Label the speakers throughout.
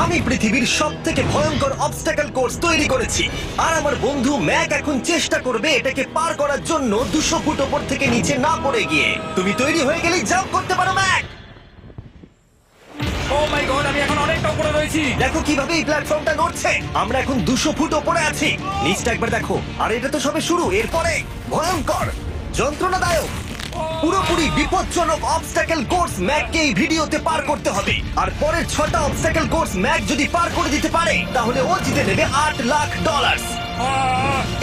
Speaker 1: আমি পৃথিবীর সবথেকে ভয়ঙ্কর অবস্টাকল কোর্স তৈরি করেছি আর আমার বন্ধু ম্যাক এখন চেষ্টা করবে এটাকে পার করার জন্য 200 ফুট ওপর থেকে নিচে না পড়ে গিয়ে। তুমি তৈরি হয়ে গেলেই জাম্প করতে পারো ম্যাক।
Speaker 2: ও মাই গড, আমি এখন অনেকটা উপরে রয়েছি।
Speaker 1: দেখো কিভাবে এই প্ল্যাটফর্মটা নড়ছে। আমরা এখন 200 ফুট ওপরে আছি। নিচটা একবার দেখো। আর এটা তো সবে শুরু, এরপরে ভয়ঙ্কর, যন্ত্রণাদায়ক, পুরোপুরি বিপজ্জনক অবস্টাকল কোর্স ম্যাককে এই ভিডিওতে পার করতে হবে। আর পরের 6টা অবস্টাকল কোর্স ম্যাক যদি পার করে দিতে পারে তাহলে ও জিতে নেবে $8 লাখ।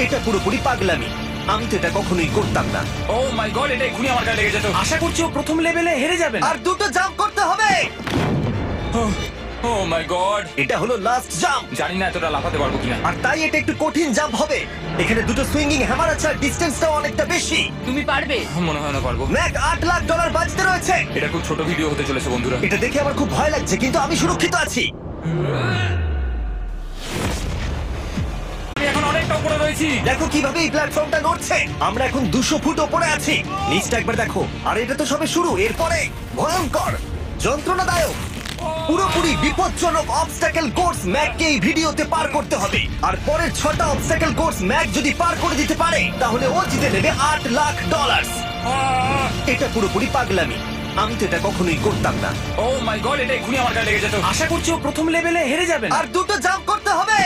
Speaker 1: এটা পুরোপুরি পাগলামি। আমি তো এটা কখনোই করতাম না।
Speaker 2: ও মাই গড, এটা এক্ষুনি আমার গায়ে লেগে যেত।
Speaker 3: আশা করছি ও প্রথম লেভেলে হেরে যাবে না।
Speaker 1: আর দুটো জাম্প করতে হবে।
Speaker 2: ও মাই গড,
Speaker 1: এটা হলো লাস্ট জাম্প।
Speaker 2: জানি না এতটা লাফাতে পারবো কিনা।
Speaker 1: আর তাই এটা একটু কঠিন জাম্প হবে। এখানে দুটো সুইঙ্গিং হ্যামার আছে আর ডিসটেন্সটাও অনেকটা বেশি।
Speaker 4: তুমি পারবে।
Speaker 2: মনে হয় না পারবো।
Speaker 1: ম্যাক $8 লাখ বাজতে রয়েছে।
Speaker 2: এটা খুব ছোট ভিডিও হতে চলেছে বন্ধুরা।
Speaker 1: এটা দেখে আমার খুব ভয় লাগছে, কিন্তু আমি সুরক্ষিত আছি।
Speaker 2: আমি এখন অনেকটা উপরে রয়েছি।
Speaker 1: দেখো কিভাবে এই প্ল্যাটফর্মটা নড়ছে। আমরা এখন 200 ফুট ওপরে আছি। নিচটা একবার দেখো। আর এটা তো সবে শুরু, এরপরে ভয়ঙ্কর, যন্ত্রণাদায়ক, পুরোপুরি বিপজ্জনক অবস্টাকল কোর্স ম্যাককে এই ভিডিওতে পার করতে হবে। আর পরের 6টা অবস্টাকল কোর্স ম্যাক যদি পার করে দিতে পারে তাহলে ও জিতে নেবে $8 লাখ। এটা পুরোপুরি পাগলামি। আমি তো এটা কখনোই করতাম না।
Speaker 2: ও মাই গড, এটা এক্ষুনি আমার গায়ে লেগে যেত।
Speaker 3: আশা করছি ও প্রথম লেভেলে হেরে যাবে না।
Speaker 1: আর দুটো জাম্প করতে হবে।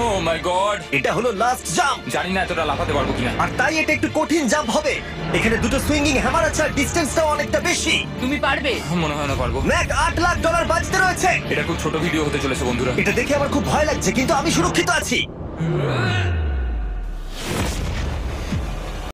Speaker 2: ও মাই গড,
Speaker 1: এটা হলো লাস্ট জাম্প।
Speaker 2: জানি না এতটা লাফাতে পারবো কিনা।
Speaker 1: আর তাই এটা একটু কঠিন জাম্প হবে। এখানে দুটো সুইঙ্গিং হ্যামার আছে আর ডিসটেন্সটাও অনেকটা বেশি।
Speaker 4: তুমি পারবে।
Speaker 2: মনে হয় না পারবো।
Speaker 1: ম্যাক $8 লাখ বাজতে রয়েছে।
Speaker 2: এটা খুব ছোট ভিডিও হতে চলেছে বন্ধুরা।
Speaker 1: এটা দেখে আমার খুব ভয় লাগছে, কিন্তু আমি সুরক্ষিত আছি।